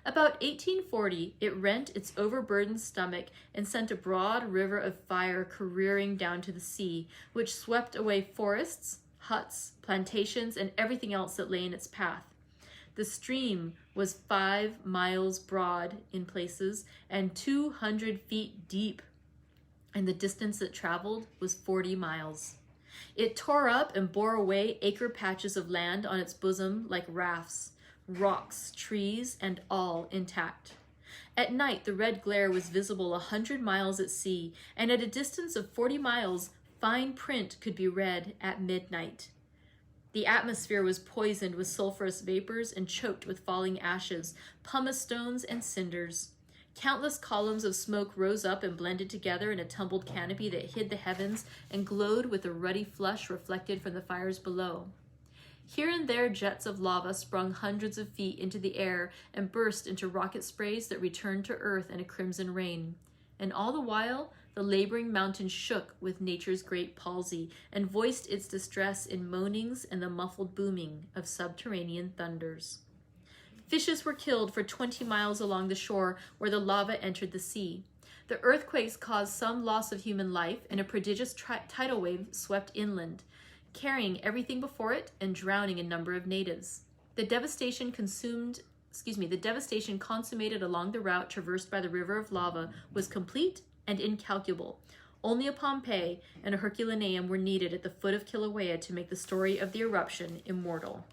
About 1840, it rent its overburdened stomach and sent a broad river of fire careering down to the sea, which swept away forests, huts, plantations, and everything else that lay in its path. The stream was 5 miles broad in places and 200 feet deep, and the distance it traveled was 40 miles. It tore up and bore away acre patches of land on its bosom like rafts, rocks, trees, and all intact. At night, the red glare was visible 100 miles at sea, and at a distance of 40 miles, fine print could be read at midnight. The atmosphere was poisoned with sulfurous vapors and choked with falling ashes, pumice stones, and cinders. Countless columns of smoke rose up and blended together in a tumbled canopy that hid the heavens and glowed with a ruddy flush reflected from the fires below. Here and there, jets of lava sprung hundreds of feet into the air and burst into rocket sprays that returned to earth in a crimson rain. And all the while, the laboring mountain shook with nature's great palsy and voiced its distress in moanings and the muffled booming of subterranean thunders. Fishes were killed for 20 miles along the shore where the lava entered the sea. The earthquakes caused some loss of human life, and a prodigious tidal wave swept inland, carrying everything before it and drowning a number of natives. The devastation consummated along the route traversed by the river of lava was complete and incalculable. Only a Pompeii and a Herculaneum were needed at the foot of Kilauea to make the story of the eruption immortal.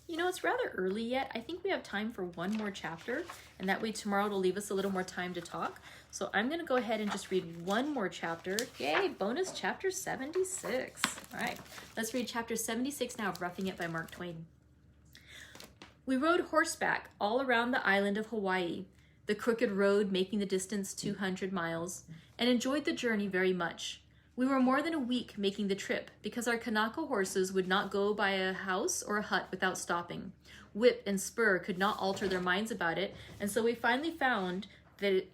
You know, it's rather early yet. I think we have time for one more chapter, and that way tomorrow it'll leave us a little more time to talk. So I'm going to go ahead and just read one more chapter. Yay, bonus chapter 76. All right, let's read chapter 76 now of Roughing It by Mark Twain. We rode horseback all around the island of Hawaii, the crooked road making the distance 200 miles, and enjoyed the journey very much. We were more than a week making the trip because our Kanaka horses would not go by a house or a hut without stopping. Whip and spur could not alter their minds about it, and so we finally found that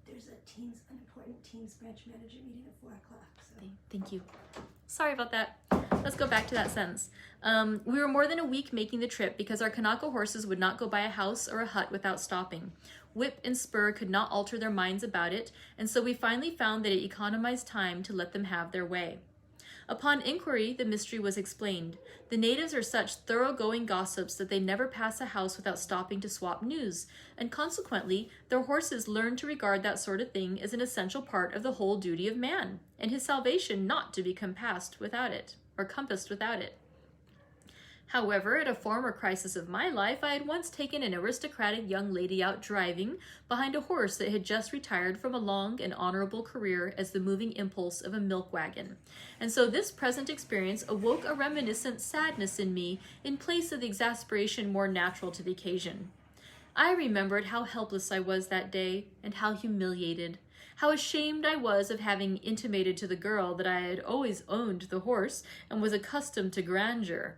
There's an important teams branch manager meeting at 4 o'clock. So. Thank you. Sorry about that. Let's go back to that sentence. We were more than a week making the trip because our Kanaka horses would not go by a house or a hut without stopping. Whip and spur could not alter their minds about it, and so we finally found that it economized time to let them have their way. Upon inquiry, the mystery was explained. The natives are such thoroughgoing gossips that they never pass a house without stopping to swap news, and consequently, their horses learn to regard that sort of thing as an essential part of the whole duty of man, and his salvation not to be compassed without it, or compassed without it. However, at a former crisis of my life, I had once taken an aristocratic young lady out driving behind a horse that had just retired from a long and honorable career as the moving impulse of a milk wagon. And so this present experience awoke a reminiscent sadness in me in place of the exasperation more natural to the occasion. I remembered how helpless I was that day and how humiliated. How ashamed I was of having intimated to the girl that I had always owned the horse and was accustomed to grandeur.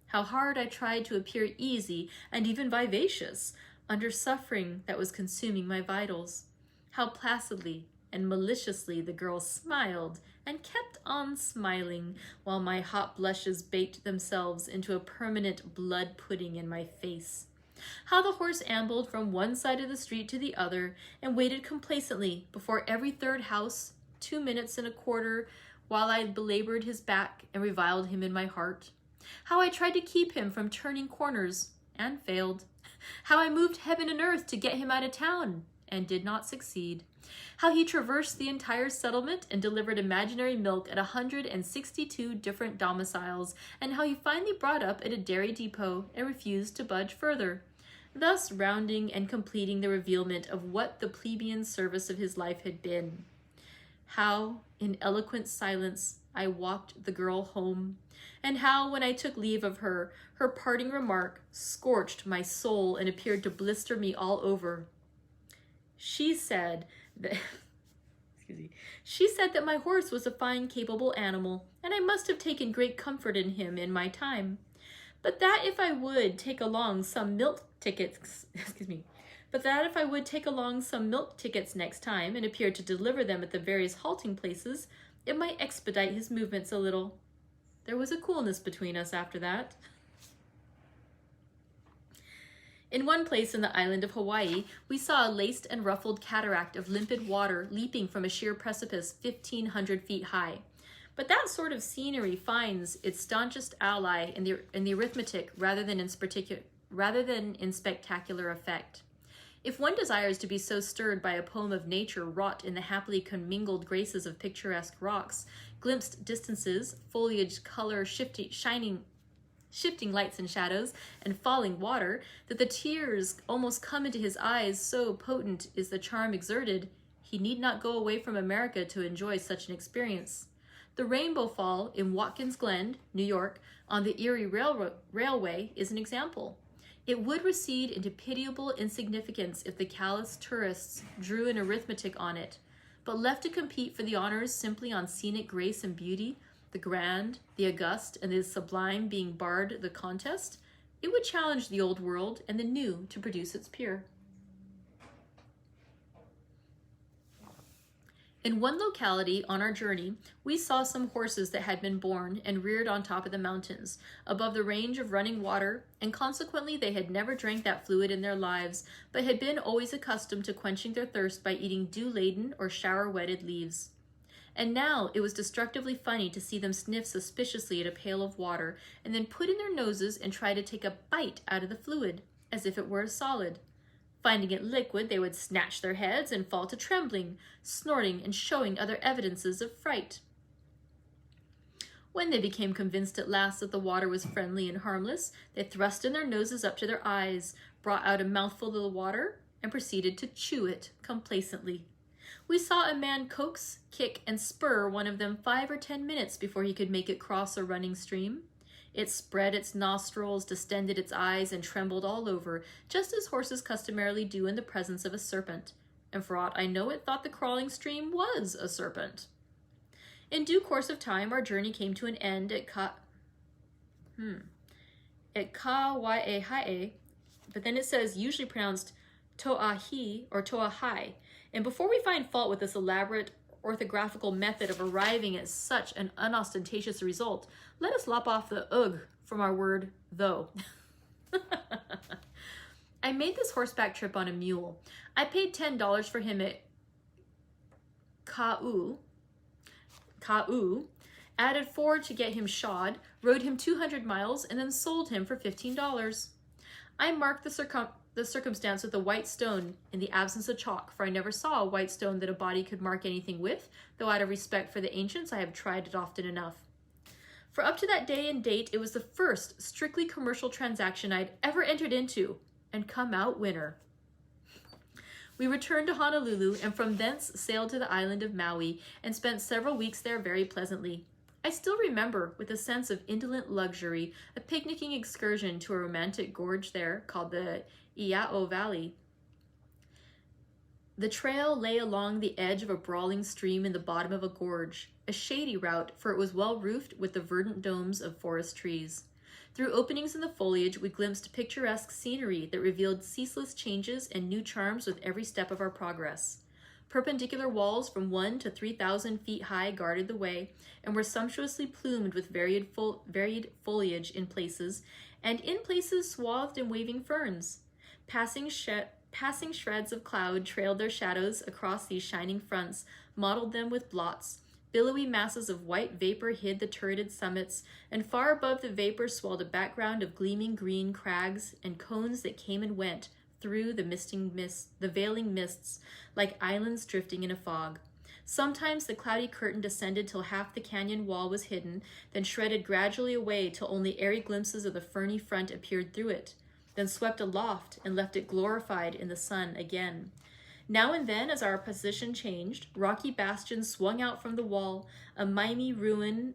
How hard I tried to appear easy and even vivacious under suffering that was consuming my vitals. How placidly and maliciously the girl smiled and kept on smiling while my hot blushes baked themselves into a permanent blood pudding in my face. How the horse ambled from one side of the street to the other and waited complacently before every third house, 2 minutes and a quarter, while I belabored his back and reviled him in my heart. How I tried to keep him from turning corners and failed. How I moved heaven and earth to get him out of town and did not succeed. How he traversed the entire settlement and delivered imaginary milk at 162 different domiciles, and how he finally brought up at a dairy depot and refused to budge further. thus rounding and completing the revealment of what the plebeian service of his life had been. How, in eloquent silence, I walked the girl home, and how, when I took leave of her, her parting remark scorched my soul and appeared to blister me all over. She said that She said that my horse was a fine, capable animal, and I must have taken great comfort in him in my time. But that if I would take along some milk tickets, next time and appeared to deliver them at the various halting places, it might expedite his movements a little. There was a coolness between us after that. In one place in the island of Hawaii, we saw a laced and ruffled cataract of limpid water leaping from a sheer precipice 1,500 feet high. But that sort of scenery finds its staunchest ally in the arithmetic rather than in spectacular effect. If one desires to be so stirred by a poem of nature wrought in the happily commingled graces of picturesque rocks, glimpsed distances, foliage, color, shifting lights and shadows, and falling water, that the tears almost come into his eyes, so potent is the charm exerted, he need not go away from America to enjoy such an experience. The Rainbow Fall in Watkins Glen, New York, on the Erie Railway is an example. It would recede into pitiable insignificance if the callous tourists drew an arithmetic on it, but left to compete for the honors simply on scenic grace and beauty, the grand, the august, and the sublime being barred the contest, it would challenge the old world and the new to produce its peer. In one locality on our journey, we saw some horses that had been born and reared on top of the mountains, above the range of running water, and consequently they had never drank that fluid in their lives, but had been always accustomed to quenching their thirst by eating dew-laden or shower-wetted leaves. And now it was destructively funny to see them sniff suspiciously at a pail of water, and then put in their noses and try to take a bite out of the fluid, as if it were a solid. Finding it liquid, they would snatch their heads and fall to trembling, snorting, and showing other evidences of fright. When they became convinced at last that the water was friendly and harmless, they thrust in their noses up to their eyes, brought out a mouthful of the water, and proceeded to chew it complacently. We saw a man coax, kick, and spur one of them 5 or 10 minutes before he could make it cross a running stream. It spread its nostrils, distended its eyes, and trembled all over, just as horses customarily do in the presence of a serpent. And for aught I know, it thought the crawling stream was a serpent. In due course of time, our journey came to an end at Kauaihae, but then it says usually pronounced Toahi or Toahai. And before we find fault with this elaborate orthographical method of arriving at such an unostentatious result, let us lop off the ugh from our word though. I made this horseback trip on a mule. I paid $10 for him at Ka'u, added 4 to get him shod, rode him 200 miles, and then sold him for $15. I marked the circumstance with a white stone in the absence of chalk, for I never saw a white stone that a body could mark anything with, though out of respect for the ancients I have tried it often enough. For up to that day and date, it was the first strictly commercial transaction I had ever entered into, and come out winner. We returned to Honolulu, and from thence sailed to the island of Maui, and spent several weeks there very pleasantly. I still remember, with a sense of indolent luxury, a picnicking excursion to a romantic gorge there called the Iao Valley. The trail lay along the edge of a brawling stream in the bottom of a gorge, a shady route, for it was well roofed with the verdant domes of forest trees. Through openings in the foliage, we glimpsed picturesque scenery that revealed ceaseless changes and new charms with every step of our progress. Perpendicular walls from 1 to 3,000 feet high guarded the way, and were sumptuously plumed with varied foliage in places, and in places swathed in waving ferns. Passing shreds of cloud trailed their shadows across these shining fronts, mottled them with blots. Billowy masses of white vapor hid the turreted summits, and far above the vapor swelled a background of gleaming green crags and cones that came and went through the veiling mists, like islands drifting in a fog. Sometimes the cloudy curtain descended till half the canyon wall was hidden, then shredded gradually away till only airy glimpses of the ferny front appeared through it. then swept aloft and left it glorified in the sun again. Now and then, as our position changed, rocky bastions swung out from the wall, a mimey ruin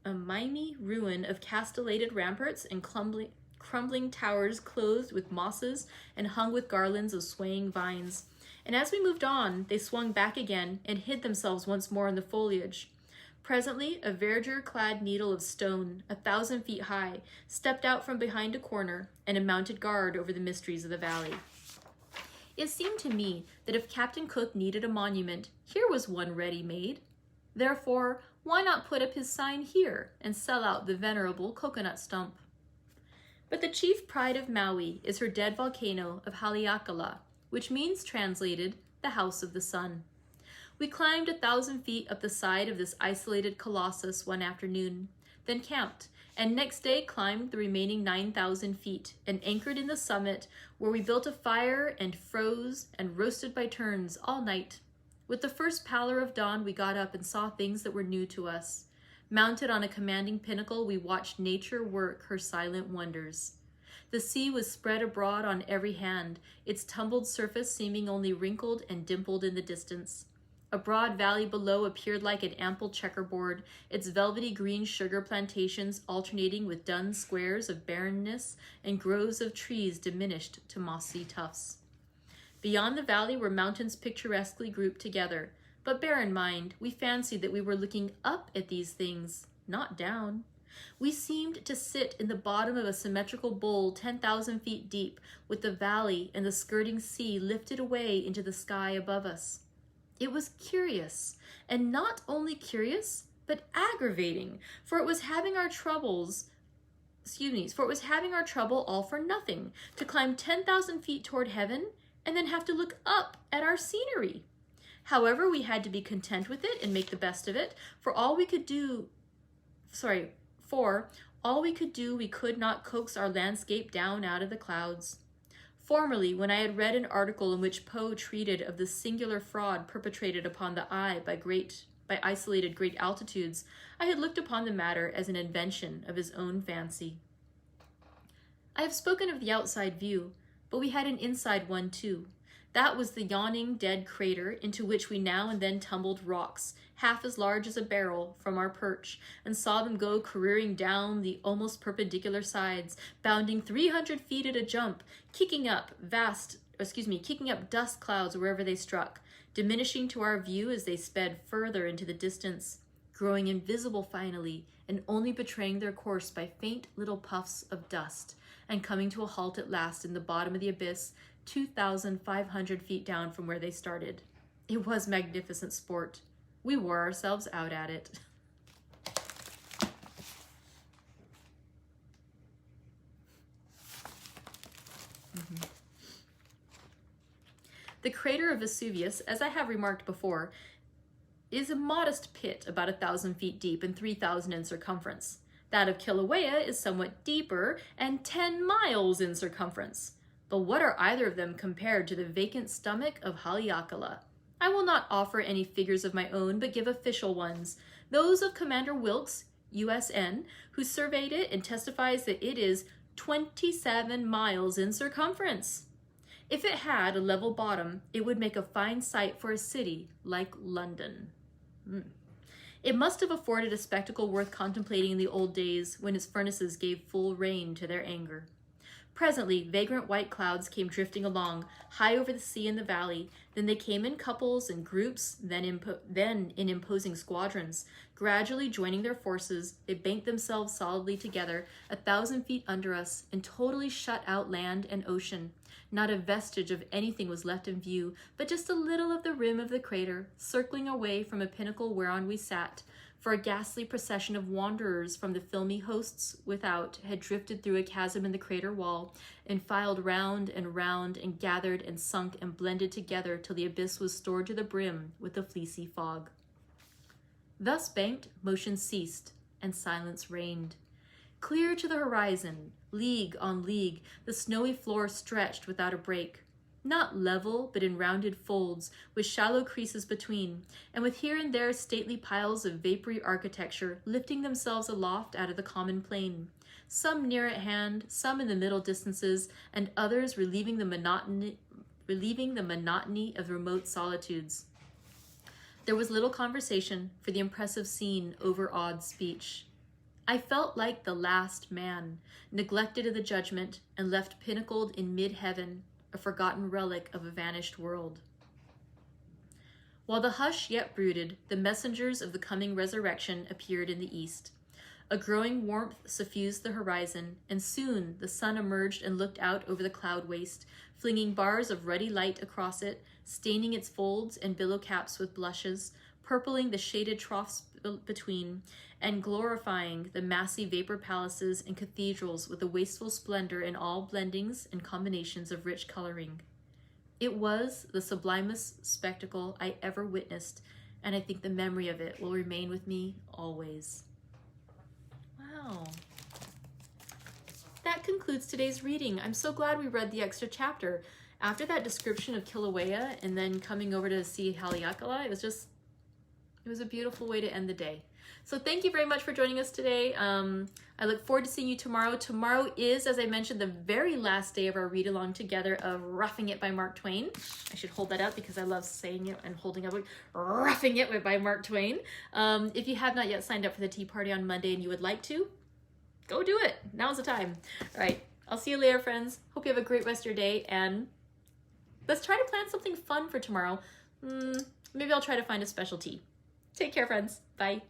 of castellated ramparts and crumbling towers clothed with mosses and hung with garlands of swaying vines. And as we moved on, they swung back again and hid themselves once more in the foliage. Presently, a verdure-clad needle of stone, 1,000 feet high, stepped out from behind a corner and mounted guard over the mysteries of the valley. It seemed to me that if Captain Cook needed a monument, here was one ready-made. Therefore, why not put up his sign here and sell out the venerable coconut stump? But the chief pride of Maui is her dead volcano of Haleakala, which means, translated, the House of the Sun. We climbed 1,000 feet up the side of this isolated colossus one afternoon, then camped, and next day climbed the remaining 9,000 feet and anchored in the summit, where we built a fire and froze and roasted by turns all night. With the first pallor of dawn, we got up and saw things that were new to us. Mounted on a commanding pinnacle, we watched nature work her silent wonders. The sea was spread abroad on every hand, its tumbled surface seeming only wrinkled and dimpled in the distance. A broad valley below appeared like an ample checkerboard, its velvety green sugar plantations alternating with dun squares of barrenness and groves of trees diminished to mossy tufts. Beyond the valley were mountains picturesquely grouped together, but bear in mind, we fancied that we were looking up at these things, not down. We seemed to sit in the bottom of a symmetrical bowl 10,000 feet deep, with the valley and the skirting sea lifted away into the sky above us. It was curious, and not only curious, but aggravating, for it was having our trouble all for nothing, to climb 10,000 feet toward heaven and then have to look up at our scenery. However, we had to be content with it and make the best of it, for all we could do, we could not coax our landscape down out of the clouds. Formerly, when I had read an article in which Poe treated of the singular fraud perpetrated upon the eye by isolated great altitudes, I had looked upon the matter as an invention of his own fancy. I have spoken of the outside view, but we had an inside one too. That was the yawning dead crater into which we now and then tumbled rocks, half as large as a barrel, from our perch, and saw them go careering down the almost perpendicular sides, bounding 300 feet at a jump, kicking up dust clouds wherever they struck, diminishing to our view as they sped further into the distance, growing invisible finally, and only betraying their course by faint little puffs of dust, and coming to a halt at last in the bottom of the abyss, 2,500 feet down from where they started. It was magnificent sport. We wore ourselves out at it. The crater of Vesuvius, as I have remarked before, is a modest pit about 1,000 feet deep and 3,000 in circumference. That of Kilauea is somewhat deeper and 10 miles in circumference. But what are either of them compared to the vacant stomach of Haleakala? I will not offer any figures of my own, but give official ones, those of Commander Wilkes, USN, who surveyed it and testifies that it is 27 miles in circumference. If it had a level bottom, it would make a fine site for a city like London. It must have afforded a spectacle worth contemplating in the old days when its furnaces gave full rein to their anger. Presently, vagrant white clouds came drifting along, high over the sea and the valley. Then they came in couples and groups, then in imposing squadrons. Gradually joining their forces, they banked themselves solidly together, 1,000 feet under us, and totally shut out land and ocean. Not a vestige of anything was left in view, but just a little of the rim of the crater, circling away from a pinnacle whereon we sat, for a ghastly procession of wanderers from the filmy hosts without had drifted through a chasm in the crater wall and filed round and gathered and sunk and blended together till the abyss was stored to the brim with a fleecy fog. Thus banked, motion ceased, and silence reigned. Clear to the horizon, league on league, the snowy floor stretched without a break. Not level, but in rounded folds, with shallow creases between, and with here and there stately piles of vapory architecture lifting themselves aloft out of the common plain. some near at hand, some in the middle distances, and others relieving the monotony of remote solitudes. There was little conversation for the impressive scene overawed speech. I felt like the last man, neglected of the judgment and left pinnacled in mid-heaven, a forgotten relic of a vanished world. While the hush yet brooded, the messengers of the coming resurrection appeared in the east. A growing warmth suffused the horizon, and soon the sun emerged and looked out over the cloud waste, flinging bars of ruddy light across it, staining its folds and billow caps with blushes, purpling the shaded troughs between, and glorifying the massy vapor palaces and cathedrals with a wasteful splendor in all blendings and combinations of rich coloring. It was the sublimest spectacle I ever witnessed, and I think the memory of it will remain with me always. Wow. That concludes today's reading. I'm so glad we read the extra chapter. After that description of Kilauea and then coming over to see Haleakala, it was a beautiful way to end the day. So thank you very much for joining us today. I look forward to seeing you tomorrow. Tomorrow is, as I mentioned, the very last day of our read-along together of Roughing It by Mark Twain. I should hold that up because I love saying it and holding up Roughing It by Mark Twain. If you have not yet signed up for the tea party on Monday and you would like to, go do it. Now's the time. All right. I'll see you later, friends. Hope you have a great rest of your day, and let's try to plan something fun for tomorrow. Maybe I'll try to find a special tea. Take care, friends. Bye.